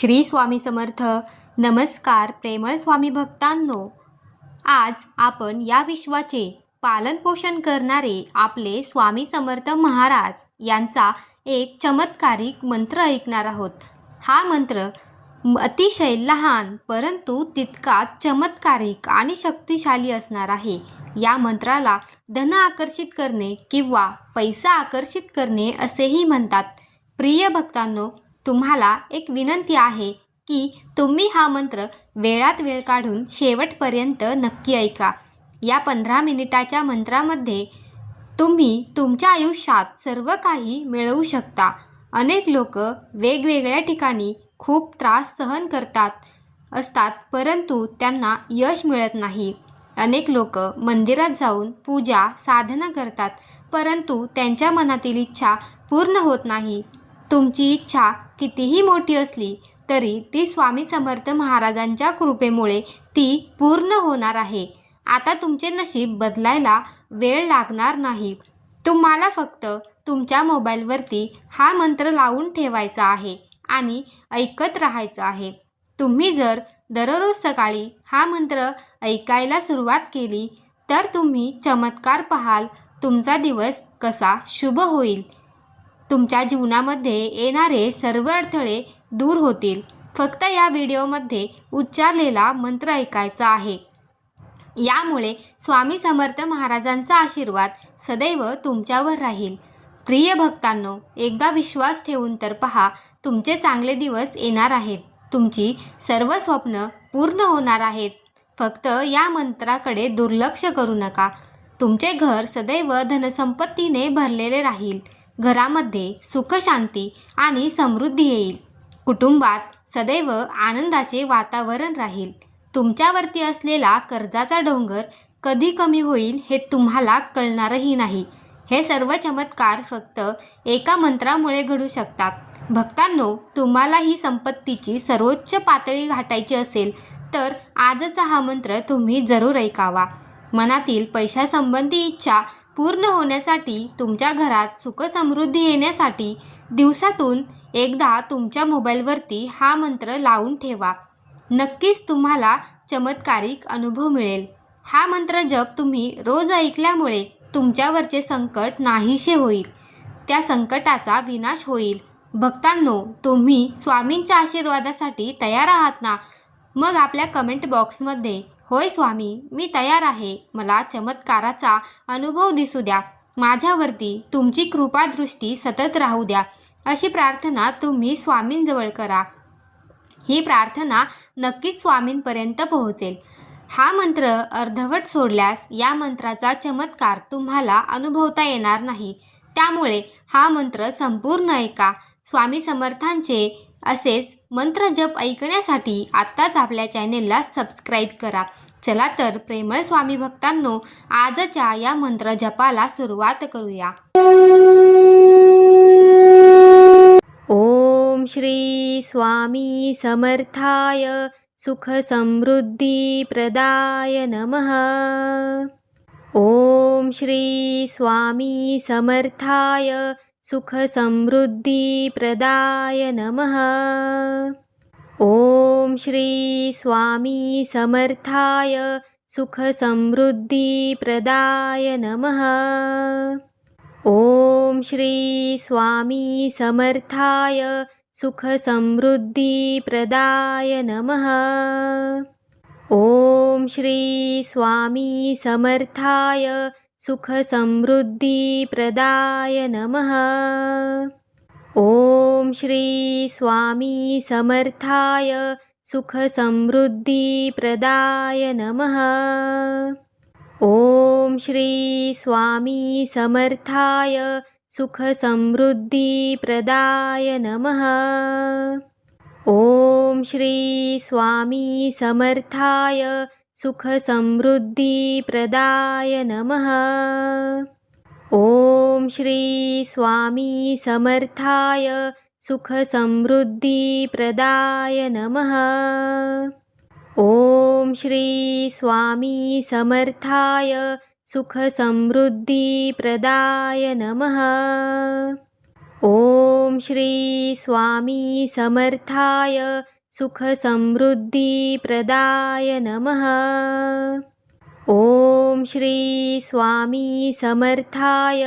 श्री स्वामी समर्थ. नमस्कार प्रेमळ स्वामी भक्तांनो. आज आपण या विश्वाचे पालनपोषण करणारे आपले स्वामी समर्थ महाराज यांचा एक चमत्कारिक मंत्र ऐकणार आहोत. हा मंत्र अतिशय लहान परंतु तितकाच चमत्कारिक आणि शक्तिशाली असणार आहे. या मंत्राला धन आकर्षित करणे किंवा पैसा आकर्षित करणे असेही म्हणतात. प्रिय भक्तांनो, तुम्हाला एक विनंती आहे की तुम्ही हा मंत्र वेळात वेळ काढून शेवटपर्यंत नक्की ऐका. या 15 मिनिटाच्या मंत्रामध्ये तुम्ही तुमच्या आयुष्यात सर्व काही मिळवू शकता. अनेक लोक वेगवेगळ्या ठिकाणी खूप त्रास सहन असतात परंतु त्यांना यश मिळत नाही. अनेक लोक मंदिरात जाऊन पूजा साधना करतात परंतु त्यांच्या मनातील इच्छा पूर्ण होत नाही. तुमची इच्छा कितीही मोठी असली तरी ती स्वामी समर्थ महाराजांच्या कृपेमुळे ती पूर्ण होणार आहे. आता तुमचे नशीब बदलायला वेळ लागणार नाही. तुम्हाला फक्त तुमच्या मोबाईलवरती हा मंत्र लावून ठेवायचा आहे आणि ऐकत राहायचं आहे. तुम्ही जर दररोज सकाळी हा मंत्र ऐकायला सुरुवात केली तर तुम्ही चमत्कार पाहाल. तुमचा दिवस कसा शुभ होईल. तुमच्या जीवनामध्ये येणारे सर्व अडथळे दूर होतील. फक्त या व्हिडिओमध्ये उच्चारलेला मंत्र ऐकायचा आहे. यामुळे स्वामी समर्थ महाराजांचा आशीर्वाद सदैव तुमच्यावर राहील. प्रिय भक्तांनो, एकदा विश्वास ठेवून तर पहा, तुमचे चांगले दिवस येणार आहेत. तुमची सर्व स्वप्न पूर्ण होणार आहेत. फक्त या मंत्राकडे दुर्लक्ष करू नका. तुमचे घर सदैव धनसंपत्तीने भरलेले राहील. घरामध्ये सुख शांती आणि समृद्धी येईल. कुटुंबात सदैव आनंदाचे वातावरण राहील. तुमच्यावरती असलेला कर्जाचा डोंगर कधी कमी होईल हे तुम्हाला कळणारही नाही. हे सर्व चमत्कार फक्त एका मंत्रामुळे घडू शकतात. भक्तांनो, तुम्हाला ही संपत्तीची सर्वोच्च पातळी गाठायची असेल तर आजचा हा मंत्र तुम्ही जरूर ऐकावा. मनातील पैशासंबंधी इच्छा पूर्ण होण्यासाठी, तुमच्या घरात सुख समृद्धी येण्यासाठी दिवसातून एकदा तुमच्या मोबाईलवरती हा मंत्र लावून ठेवा. नक्कीच तुम्हाला चमत्कारिक अनुभव मिळेल. हा मंत्र जप तुम्ही रोज ऐकल्यामुळे तुमच्यावरचे संकट नाहीसे होईल. त्या संकटाचा विनाश होईल. भक्तांनो, तुम्ही स्वामींच्या आशीर्वादासाठी तयार आहात ना? मग आपल्या कमेंट बॉक्समध्ये होय स्वामी, मी तयार आहे, मला चमत्काराचा अनुभव दिसू द्या, माझ्यावरती तुमची कृपादृष्टी सतत राहू द्या, अशी प्रार्थना तुम्ही स्वामींजवळ करा. ही प्रार्थना नक्कीच स्वामींपर्यंत पोहोचेल. हा मंत्र अर्धवट सोडल्यास या मंत्राचा चमत्कार तुम्हाला अनुभवता येणार नाही. त्यामुळे हा मंत्र संपूर्ण ऐका. स्वामी समर्थांचे असेच मंत्र जप ऐकण्यासाठी आत्ताच आपल्या चॅनेलला सबस्क्राईब करा. चला तर प्रेमळ स्वामी भक्तांनो, आजच्या या मंत्र जपाला सुरुवात करूया. ओम श्री स्वामी समर्थाय सुख समृद्धी प्रदाय नमः. ओम श्री स्वामी समर्थाय सुख समृद्धी प्रदाय नमः. ओम श्री स्वामी समर्थाय सुख समृद्धी प्रदाय नमः. ओम श्री स्वामी समर्थाय सुख समृद्धी प्रदाय नमः. ओम श्री स्वामी समर्थाय सुख समृद्धी प्रदाय नमः. ओम श्री स्वामी समर्थाय सुख समृद्धी प्रदाय नमः. ओम श्री स्वामी समर्थाय सुख समृद्धी प्रदाय नमः. ओम श्री स्वामी समर्थाय सुख समृद्धी प्रदाय नमः. ओम श्री स्वामी समर्थाय सुख समृद्धी प्रदाय नमः. ओम श्री स्वामी समर्थाय सुख समृद्धी प्रदाय नमः. ओम श्री स्वामी समर्थाय सुख समृद्धी प्रदाय नमः। ओम श्री स्वामी समर्थाय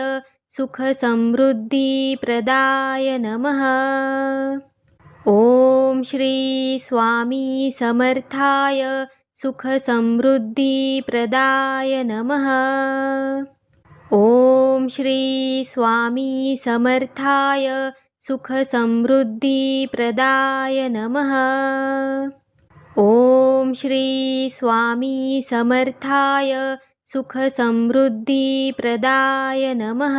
सुख समृद्धी प्रदाय नमः। ओम श्री स्वामी समर्थाय सुख समृद्धी प्रदाय नमः। ओम श्री स्वामी समर्थाय सुख समृद्धी प्रदाय नमः। ओम श्री स्वामी समर्थाय सुख समृद्धी प्रदाय नमः।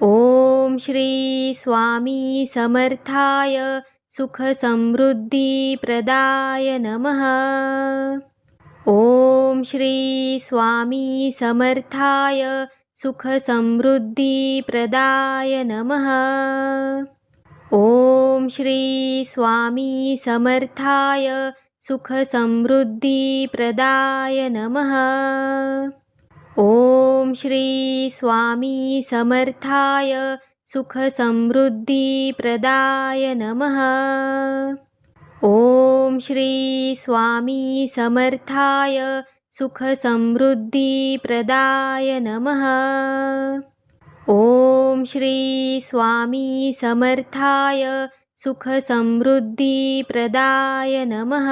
ओम श्री स्वामी समर्थाय सुख समृद्धी प्रदाय नमः। ओम श्री स्वामी समर्थाय सुख समृद्धी प्रदाय नमः। ओम श्री स्वामी समर्थाय सुख समृद्धी प्रदाय नमः। ओम श्री स्वामी समर्थाय सुख समृद्धी प्रदाय नमः। ओम श्री स्वामी समर्थाय सुख समृद्धी प्रदाय नमः। ओम श्री स्वामी समर्थाय सुख समृद्धी प्रदाय नमः।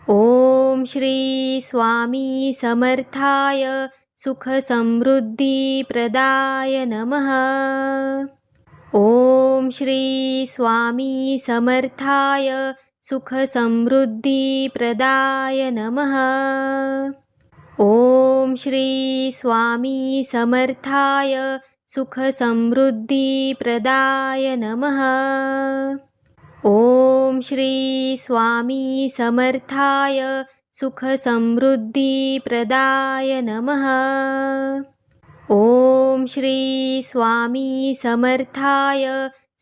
ओम श्री स्वामी समर्थाय सुख समृद्धी प्रदाय नमः। ओम श्री स्वामी समर्थाय सुख समृद्धी प्रदाय नमः। ओम श्री स्वामी समर्थाय सुख समृद्धी प्रदाय नमः। ओम श्री स्वामी समर्थाय सुख समृद्धी प्रदाय नमः। ओम श्री स्वामी समर्थाय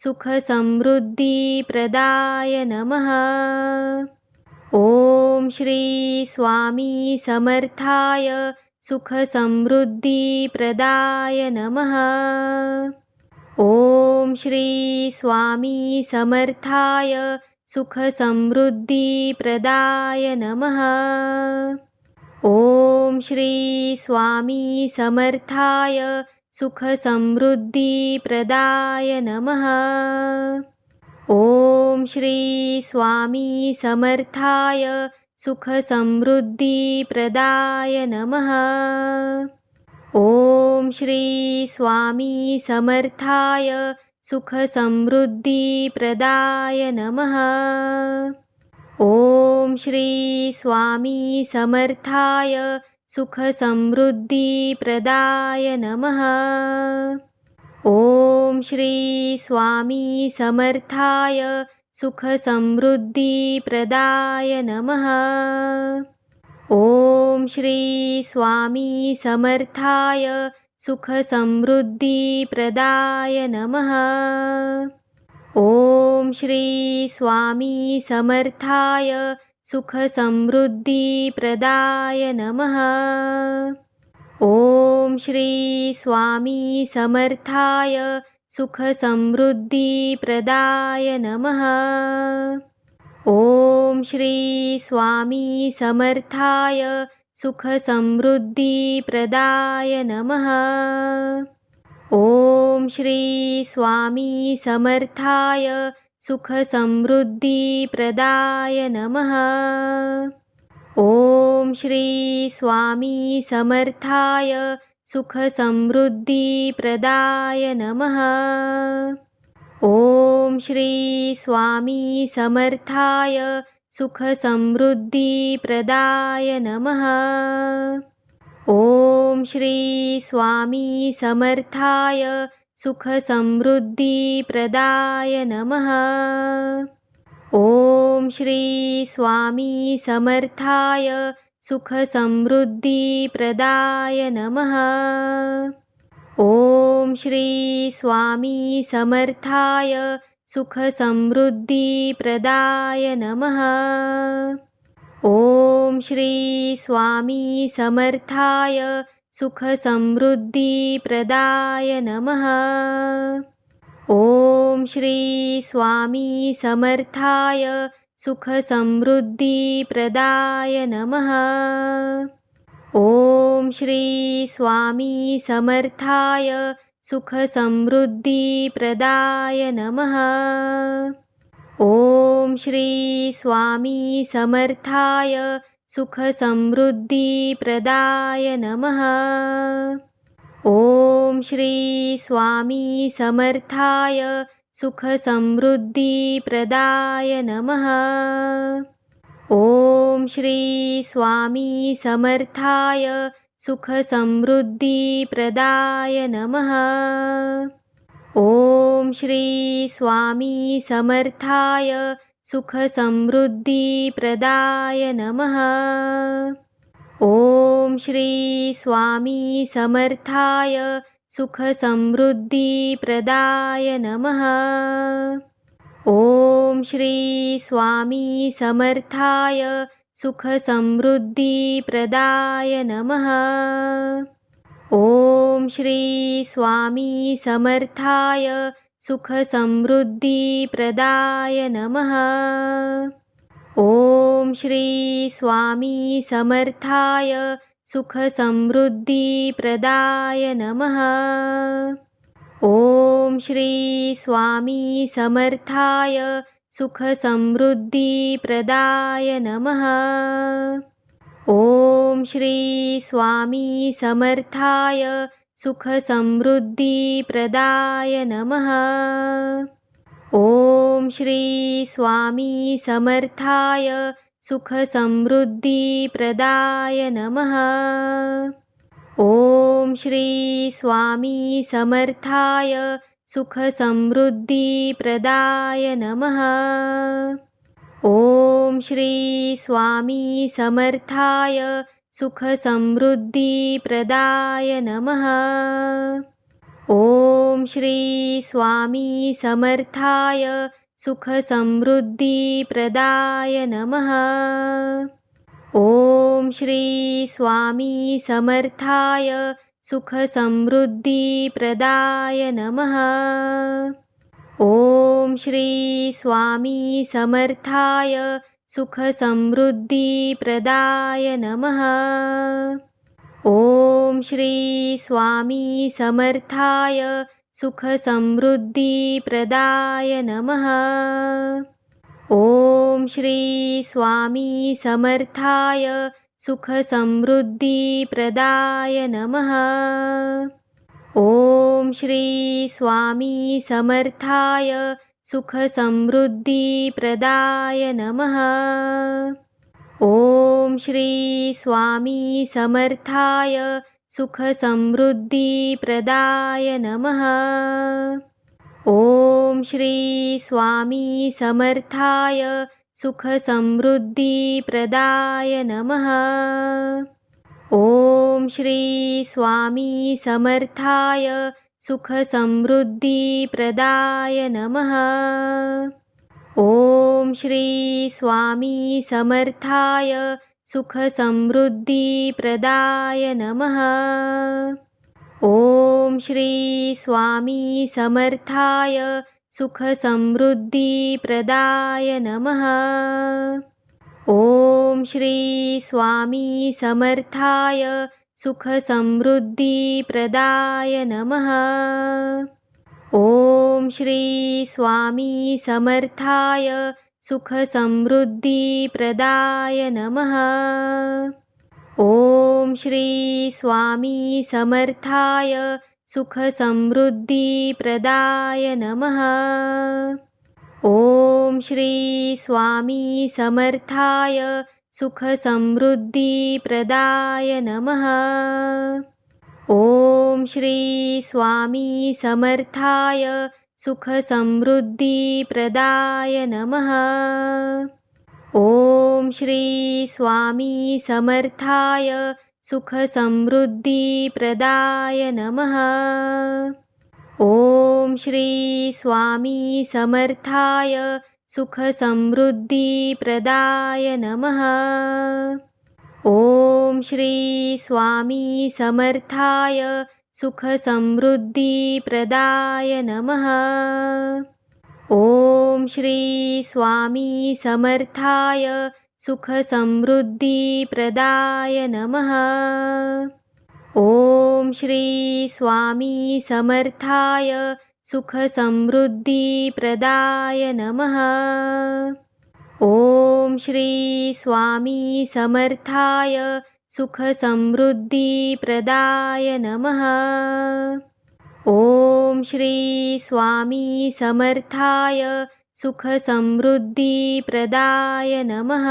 सुख समृद्धी प्रदाय नमः। ओम श्री स्वामी समर्थाय सुख समृद्धी प्रदाय नमः। ओम श्री स्वामी समर्थाय सुख समृद्धी प्रदाय नमः। ओम श्री स्वामी समर्थाय सुख समृद्धी प्रदाय नमः। ओम श्री स्वामी समर्थाय सुख समृद्धी प्रदाय नमः। ओम श्री स्वामी समर्थाय सुख समृद्धी प्रदाय नमः। ओम श्री स्वामी समर्थाय सुख समृद्धी प्रदाय नमः। ओम श्री स्वामी समर्थाय सुख समृद्धी प्रदाय नमः। ओम श्री स्वामी समर्थाय सुख समृद्धी प्रदाय नमः। ओम श्री स्वामी समर्थाय सुख समृद्धी प्रदाय नमः। ओम श्री स्वामी समर्थाय सुख समृद्धी प्रदाय नमः। ओम श्री स्वामी समर्थाय सुख समृद्धी प्रदाय नमः। ओम श्री स्वामी समर्थाय सुख समृद्धी प्रदाय नमः। ओम श्री स्वामी समर्थाय सुख समृद्धी प्रदाय नमः। ओम श्री स्वामी समर्थाय सुख समृद्धी प्रदाय नमः। ओम श्री स्वामी समर्थाय सुख समृद्धी प्रदाय नमः। ओम श्री स्वामी समर्थाय सुख समृद्धी प्रदाय नमः। ओम श्री स्वामी समर्थाय सुख समृद्धी प्रदाय नमः। ओम श्री स्वामी समर्थाय सुखसमृद्धिप्रदाय नमः। ॐ श्री स्वामी समर्थाय सुखसमृद्धिप्रदाय नमः। ॐ श्री स्वामी समर्थाय सुखसमृद्धिप्रदाय नमः। ॐ श्री स्वामी समर्थाय सुखसमृद्धिप्रदाय नमः। ॐ श्री स्वामी समर्थाय सुखसमृद्धिप्रदाय नमः। ॐ श्री स्वामी समर्थाय सुखसमृद्धिप्रदाय नमः। ॐ श्री स्वामी समर्थाय सुखसमृद्धिप्रदाय नमः। ॐ श्री स्वामी समर्थाय सुखसमृद्धिप्रदाय नमः। ॐ श्री स्वामी समर्थाय सुखसमृद्धिप्रदाय नमः। ॐ श्री स्वामी समर्थाय सुखसमृद्धिप्रदाय नमः। ॐ श्री स्वामी समर्थाय सुखसमृद्धिप्रदाय नमः। ॐ श्री स्वामी समर्थाय सुखसमृद्धिप्रदाय नमः। ॐ श्री स्वामी समर्थाय सुखसमृद्धिप्रदाय नमः। ॐ श्री स्वामी समर्थाय सुखसमृद्धिप्रदाय नमः। ॐ श्री स्वामी समर्थाय सुखसमृद्धिप्रदाय नमः। ॐ श्री स्वामी समर्थाय सुखसमृद्धिप्रदाय नमः। ॐ श्री स्वामी समर्थाय सुखसमृद्धिप्रदाय नमः। ॐ श्री स्वामी समर्थाय सुखसमृद्धिप्रदाय नमः। ॐ श्री स्वामी समर्थाय सुखसमृद्धिप्रदाय नमः। ॐ श्री स्वामी समर्थाय सुखसमृद्धिप्रदाय नमः। ॐ श्री स्वामी समर्थाय सुखसमृद्धिप्रदाय नमः। ॐ श्री स्वामी समर्थाय सुखसमृद्धिप्रदाय नमः। ॐ श्री स्वामी समर्थाय सुखसमृद्धिप्रदाय नमः। ॐ श्री स्वामी समर्थाय सुखसमृद्धिप्रदाय नमः। ॐ श्री स्वामी समर्थाय सुखसमृद्धिप्रदाय नमः। ॐ श्री स्वामी समर्थाय सुखसमृद्धिप्रदाय नमः। ॐ श्री स्वामी समर्थाय सुखसमृद्धिप्रदाय नमः। ॐ श्री स्वामी समर्थाय सुखसमृद्धिप्रदाय नमः। ॐ श्री स्वामी समर्थाय सुखसमृद्धिप्रदाय नमः। ॐ श्री स्वामी समर्थाय सुखसमृद्धिप्रदाय नमः। ॐ श्री स्वामी समर्थाय सुखसमृद्धिप्रदाय नमः। ॐ श्री स्वामी समर्थाय सुखसमृद्धिप्रदाय नमः। ॐ श्री स्वामी समर्थाय सुखसमृद्धिप्रदाय नमः। ॐ श्री स्वामी समर्थाय सुखसमृद्धिप्रदाय नमः। ओम श्री स्वामी समर्थाय सुख समृद्धी प्रदाय नमः। ओम श्री स्वामी समर्थाय सुख समृद्धी प्रदाय नमः। ओम श्री स्वामी समर्थाय सुख समृद्धी प्रदाय नमः। ओम श्री स्वामी समर्थाय सुख समृद्धी प्रदाय नमः। ओम श्री स्वामी समर्थाय सुख समृद्धी प्रदाय नमः।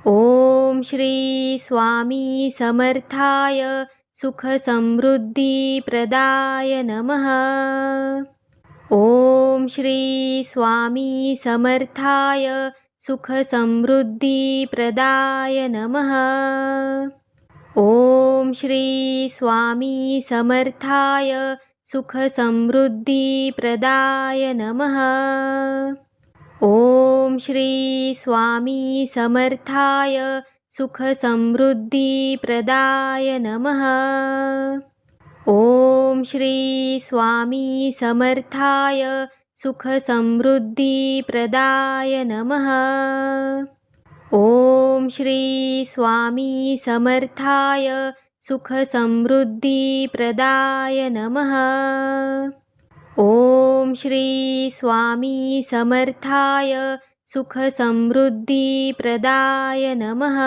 ओम श्री स्वामी समर्थाय सुख समृद्धी प्रदाय नमः। ओम श्री स्वामी समर्थाय सुख समृद्धी प्रदाय नमः। ओम श्री स्वामी समर्थाय सुख समृद्धी प्रदाय नमः। ओम श्री स्वामी समर्थाय सुख समृद्धी प्रदाय नमः। ओम श्री स्वामी समर्थाय सुख समृद्धी प्रदाय नमः। ओम श्री स्वामी समर्थाय सुख समृद्धी प्रदाय नमः। ओम श्री स्वामी समर्थाय सुख समृद्धी प्रदाय नमः।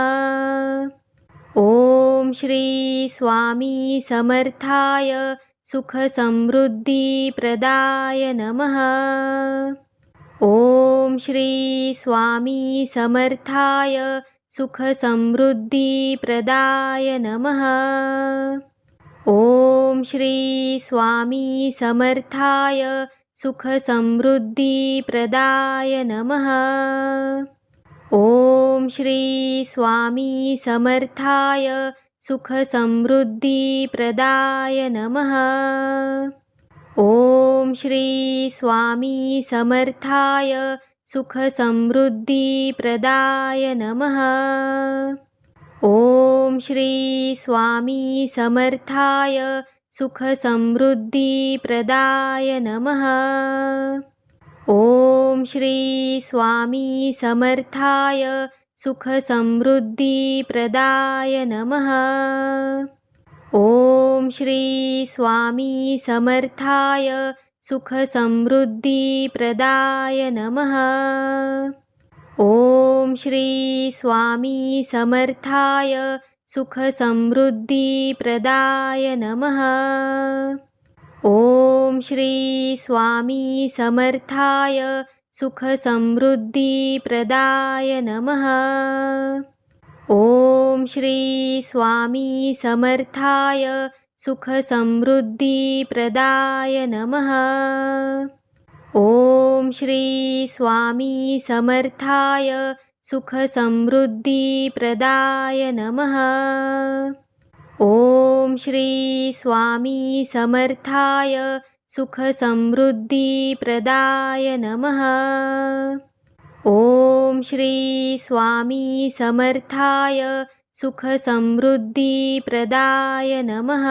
ओम श्री स्वामी समर्थाय सुख समृद्धी प्रदाय नमः। ओम श्री स्वामी समर्थाय सुख समृद्धी प्रदाय नमः। ओम श्री स्वामी समर्थाय सुख समृद्धी प्रदाय नमः। ओम श्री स्वामी समर्थाय सुख समृद्धी प्रदाय नमः। ओम श्री स्वामी समर्थाय सुख समृद्धी प्रदाय नमः। ओम श्री स्वामी समर्थाय सुख समृद्धी प्रदाय नमः। ओम श्री स्वामी समर्थाय सुख समृद्धी प्रदाय नमः। ओम श्री स्वामी समर्थाय सुख समृद्धी प्रदाय नमः। ओम श्री स्वामी समर्थाय सुख समृद्धी प्रदाय नमः। ओम श्री स्वामी समर्थाय सुख समृद्धी प्रदाय नमः। ओम श्री स्वामी समर्थाय सुख समृद्धी प्रदाय नमः। ओम श्री स्वामी समर्थाय सुख समृद्धी प्रदाय नमः। ओम श्री स्वामी समर्थाय सुख समृद्धी प्रदाय नमः। ओम श्री स्वामी समर्थाय सुख समृद्धी प्रदाय नमः।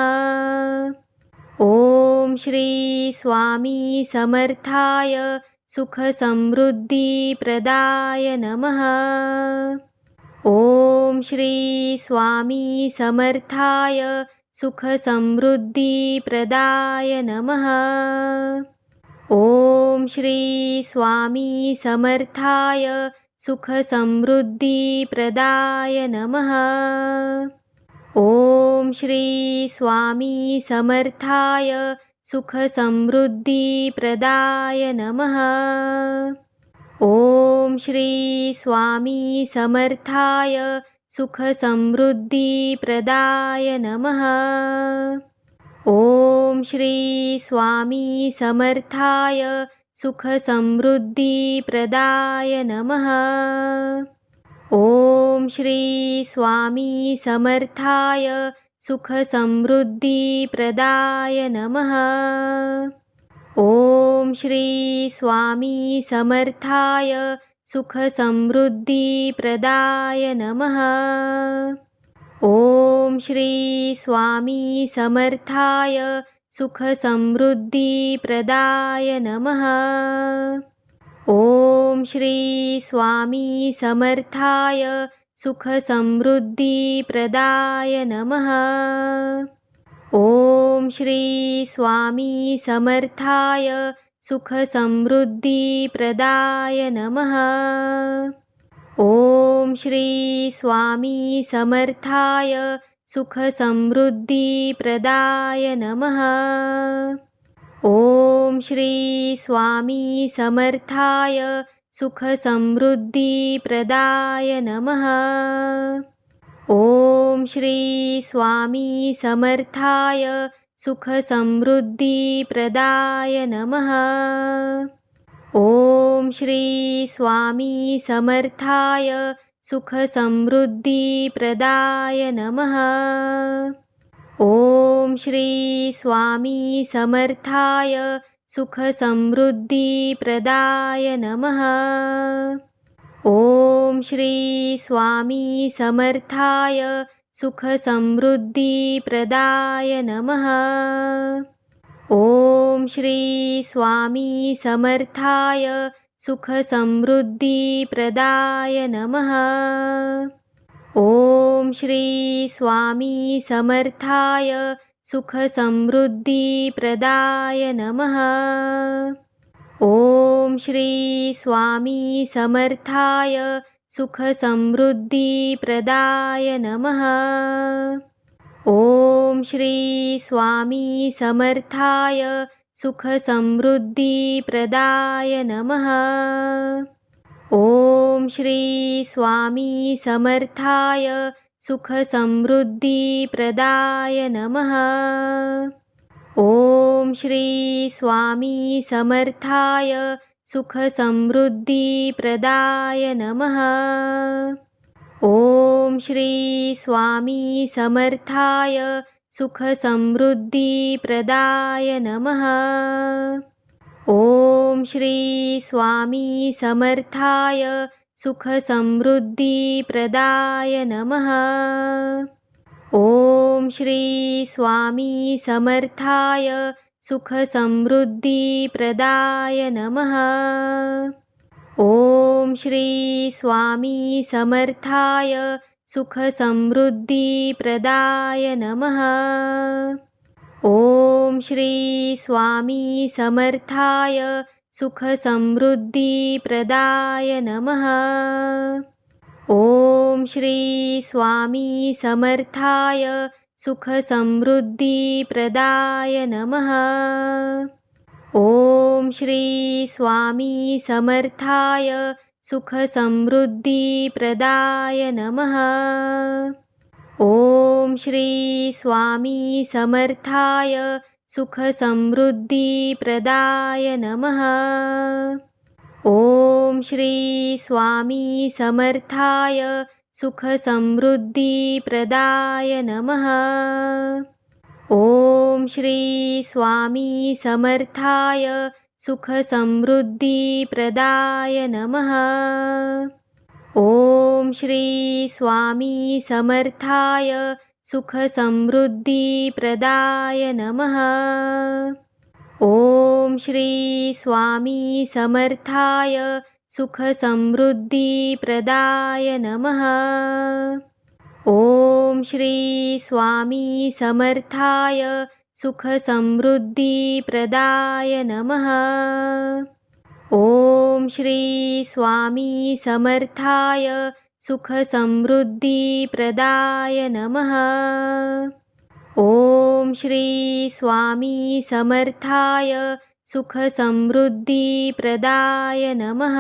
ओम श्री स्वामी समर्थाय सुख समृद्धी प्रदाय नमः। ओम श्री स्वामी समर्थाय सुख समृद्धी प्रदाय नमः। ओम श्री स्वामी समर्थाय सुख समृद्धी प्रदाय नमः। ओम श्री स्वामी समर्थाय सुख समृद्धी प्रदाय नमः। ओम श्री स्वामी समर्थाय सुख समृद्धी प्रदाय नमः। ओम श्री स्वामी समर्थाय सुख समृद्धी प्रदाय नमः। ओम श्री स्वामी समर्थाय सुख समृद्धी प्रदाय नमः। ओम श्री स्वामी समर्थाय सुखसमृद्धिप्रदाय नमः। ॐ श्री स्वामी समर्थाय सुखसमृद्धिप्रदाय नमः। ॐ श्री स्वामी समर्थाय सुखसमृद्धिप्रदाय नमः। ॐ श्री स्वामी समर्थाय सुखसमृद्धिप्रदाय नमः। ॐ श्री स्वामी समर्थाय सुखसमृद्धिप्रदाय नमः। ॐ श्री स्वामी समर्थाय सुखसमृद्धिप्रदाय नमः। ॐ श्री स्वामी समर्थाय सुखसमृद्धिप्रदाय नमः। ॐ श्री स्वामी समर्थाय सुखसमृद्धिप्रदाय नमः। ॐ श्री स्वामी समर्थाय सुखसमृद्धिप्रदाय नमः। ॐ श्री स्वामी समर्थाय सुखसमृद्धिप्रदाय नमः। ॐ श्री स्वामी समर्थाय सुखसमृद्धिप्रदाय नमः। ॐ श्री स्वामी समर्थाय सुखसमृद्धिप्रदाय नमः। ॐ श्री स्वामी समर्थाय सुखसमृद्धिप्रदाय नमः। ॐ श्री स्वामी समर्थाय सुखसमृद्धिप्रदाय नमः। ॐ श्री स्वामी समर्थाय सुखसमृद्धिप्रदाय नमः। ॐ श्री स्वामी समर्थाय सुखसमृद्धिप्रदाय नमः। ॐ श्री स्वामी समर्थाय सुखसमृद्धिप्रदाय नमः। ॐ श्री स्वामी समर्थाय सुखसमृद्धिप्रदाय नमः। ॐ श्री स्वामी समर्थाय सुखसमृद्धिप्रदाय नमः। ॐ श्री स्वामी समर्थाय सुखसमृद्धिप्रदाय नमः। ॐ श्री स्वामी समर्थाय सुखसमृद्धिप्रदाय नमः। ॐ श्री स्वामी समर्थाय सुखसमृद्धिप्रदाय नमः। ॐ श्री स्वामी समर्थाय सुखसमृद्धिप्रदाय नमः। ॐ श्री स्वामी समर्थाय सुखसमृद्धिप्रदाय नमः। ॐ श्री स्वामी समर्थाय सुखसमृद्धिप्रदाय नमः। ॐ श्री स्वामी समर्थाय सुखसमृद्धिप्रदाय नमः। ॐ श्री स्वामी समर्थाय सुखसमृद्धिप्रदाय नमः। ॐ श्री स्वामी समर्थाय सुखसमृद्धिप्रदाय नमः। ॐ श्री स्वामी समर्थाय सुखसमृद्धिप्रदाय नमः। ॐ श्री स्वामी समर्थाय सुखसमृद्धिप्रदाय नमः। ॐ श्री स्वामी समर्थाय सुखसमृद्धिप्रदाय नमः।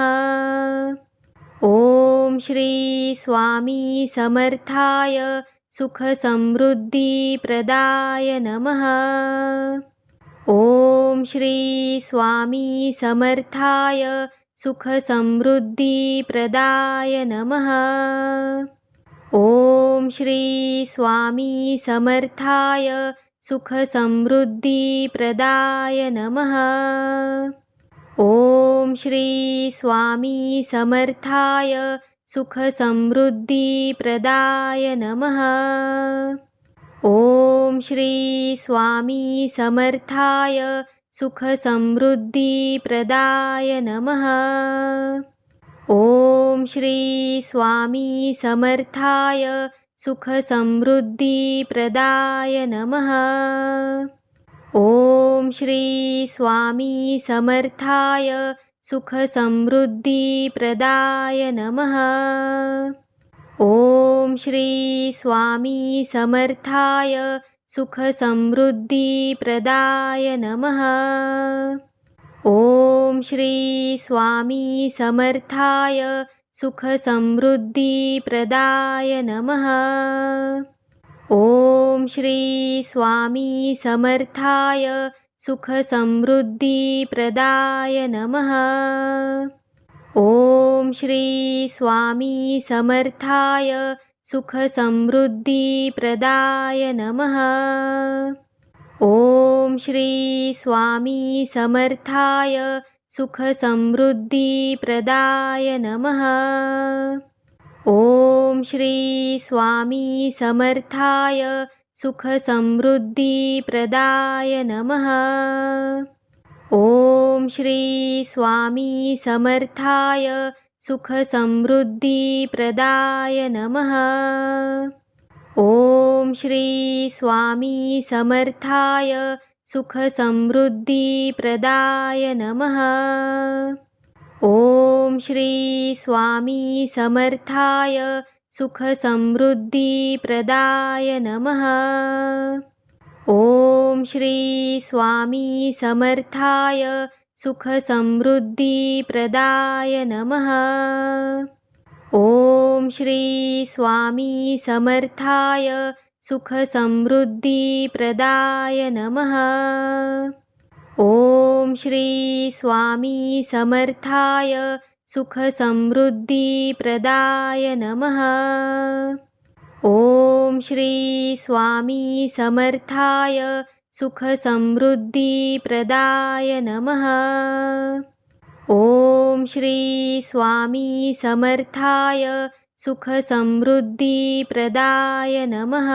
ॐ श्री स्वामी समर्थाय सुखसमृद्धिप्रदाय नमः। ॐ श्री स्वामी समर्थाय सुखसमृद्धिप्रदाय नमः। ॐ श्री स्वामी समर्थाय सुखसमृद्धिप्रदाय नमः। ओम श्री स्वामी समर्थाय सुख समृद्धी प्रदाय नमः। ओम श्री स्वामी समर्थाय सुख समृद्धी प्रदाय नमः। ओम श्री स्वामी समर्थाय सुख समृद्धी प्रदाय नमः। ओम श्री स्वामी समर्थाय सुख समृद्धी प्रदाय नमः। ओम श्री स्वामी समर्थाय सुख समृद्धी प्रदाय नमः। ओम श्री स्वामी समर्थाय सुख समृद्धी प्रदाय नमः। ओम श्री स्वामी समर्थाय सुख समृद्धी प्रदाय नमः। ओम श्री स्वामी समर्थाय सुख समृद्धी प्रदाय नमः। ओम श्री स्वामी समर्थाय सुख समृद्धी प्रदाय नमः। ओम श्री स्वामी समर्थाय सुख समृद्धी प्रदाय नमः। ओम श्री स्वामी समर्थाय सुख समृद्धी प्रदाय नमः। ओम श्री स्वामी समर्थाय सुख समृद्धी प्रदाय नमः। ओम श्री स्वामी समर्थाय सुख समृद्धी प्रदाय नमः। ओम श्री स्वामी समर्थाय सुख समृद्धी प्रदाय नमः। ओम श्री स्वामी समर्थाय सुख समृद्धी प्रदाय नमः। ओम श्री स्वामी समर्थाय सुख समृद्धी प्रदाय नमः। ओम श्री स्वामी समर्थाय सुख समृद्धी प्रदाय नमः। ओम श्री स्वामी समर्थाय सुख समृद्धी प्रदाय नमः।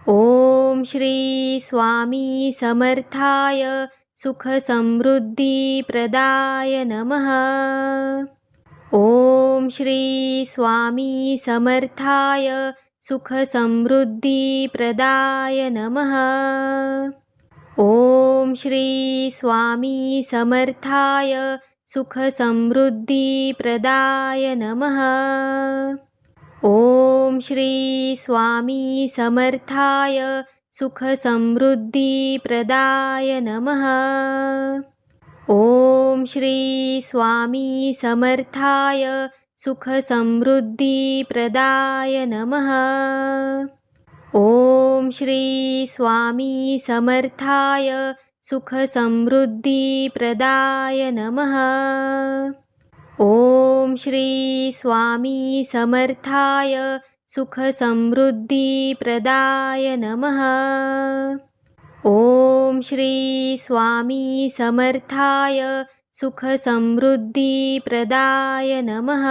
ओम श्री स्वामी समर्थाय सुख समृद्धी प्रदाय नमः। ओम श्री स्वामी समर्थाय सुख समृद्धी प्रदाय नमः। ओम श्री स्वामी समर्थाय सुख समृद्धी प्रदाय नमः। ओम श्री स्वामी समर्थाय सुख समृद्धी प्रदाय नमः। ओम श्री स्वामी समर्थाय सुख समृद्धी प्रदाय नमः। ओम श्री स्वामी समर्थाय सुख समृद्धी प्रदाय नमः। ओम श्री स्वामी समर्थाय सुख समृद्धी प्रदाय नमः। ओम श्री स्वामी समर्थाय सुख समृद्धी प्रदाय नमः।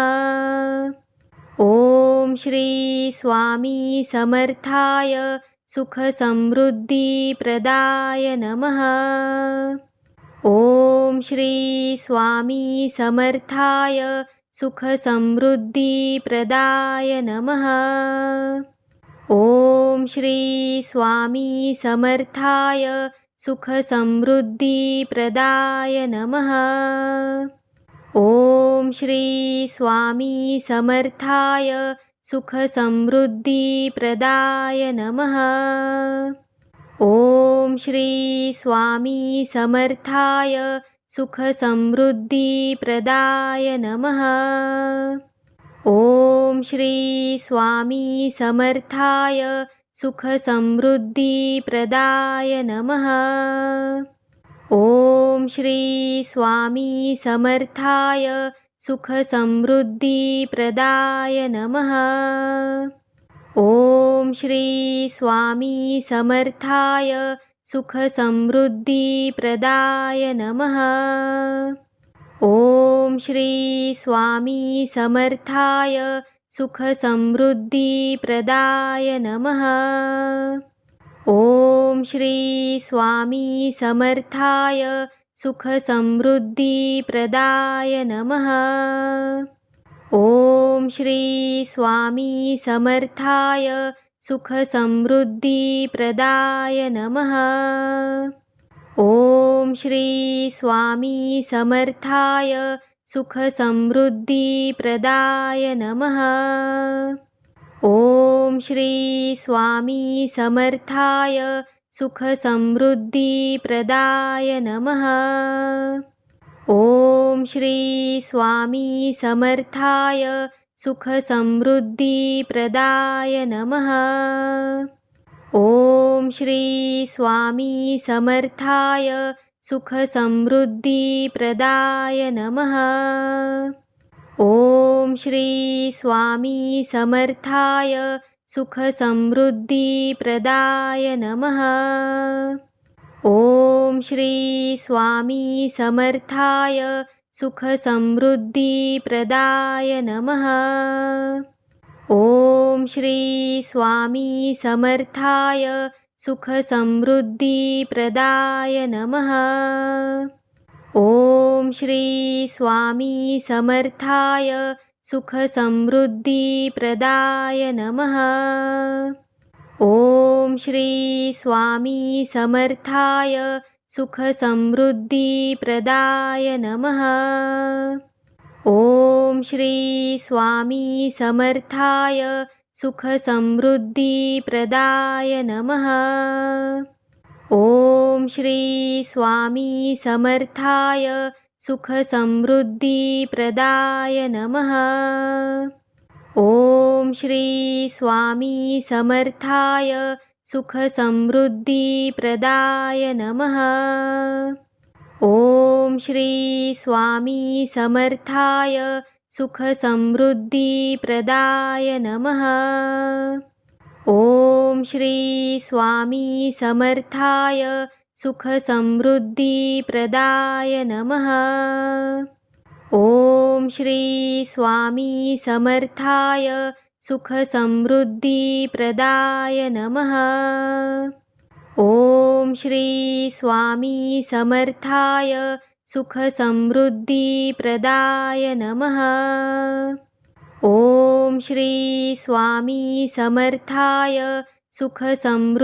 ओम श्री स्वामी समर्थाय सुख समृद्धी प्रदाय नमः। ओम श्री स्वामी समर्थाय सुख समृद्धी प्रदाय नमः। ओम श्री स्वामी समर्थाय सुख समृद्धी प्रदाय नमः। ओम श्री स्वामी समर्थाय सुख समृद्धी प्रदाय नमः। ओम श्री स्वामी समर्थाय सुख समृद्धी प्रदाय नमः। ओम श्री स्वामी समर्थाय सुख समृद्धी प्रदाय नमः। ओम श्री स्वामी समर्थाय सुख समृद्धी प्रदाय नमः। ओम श्री स्वामी समर्थाय सुखसमृद्धिप्रदाय नमः। ॐ श्री स्वामी समर्थाय सुखसमृद्धिप्रदाय नमः। ॐ श्री स्वामी समर्थाय सुखसमृद्धिप्रदाय नमः। ॐ श्री स्वामी समर्थाय सुखसमृद्धिप्रदाय नमः। ॐ श्री स्वामी समर्थाय सुखसमृद्धिप्रदाय नमः। ॐ श्री स्वामी समर्थाय सुखसमृद्धिप्रदाय नमः। ॐ श्री स्वामी समर्थाय सुखसमृद्धिप्रदाय नमः। ॐ श्री स्वामी समर्थाय सुखसमृद्धिप्रदाय नमः। ॐ श्री स्वामी समर्थाय सुखसमृद्धिप्रदाय नमः। ॐ श्री स्वामी समर्थाय सुखसमृद्धिप्रदाय नमः। ॐ श्री स्वामी समर्थाय सुखसमृद्धिप्रदाय नमः। ॐ श्री स्वामी समर्थाय सुखसमृद्धिप्रदाय नमः। ॐ श्री स्वामी समर्थाय सुखसमृद्धिप्रदाय नमः। ॐ श्री स्वामी समर्थाय सुखसमृद्धिप्रदाय नमः। ॐ श्री स्वामी समर्थाय सुखसमृद्धिप्रदाय नमः। ॐ श्री स्वामी समर्थाय सुखसमृद्धिप्रदाय नमः। ॐ श्री स्वामी समर्थाय सुखसमृद्धिप्रदाय नमः। ॐ श्री स्वामी समर्थाय सुखसमृद्धिप्रदाय नमः। ॐ श्री स्वामी समर्थाय सुखसमृद्धिप्रदाय नमः। ॐ श्री स्वामी समर्थाय सुखसमृद्धिप्रदाय नमः। ॐ श्री स्वामी समर्थाय सुखसमृद्धिप्रदाय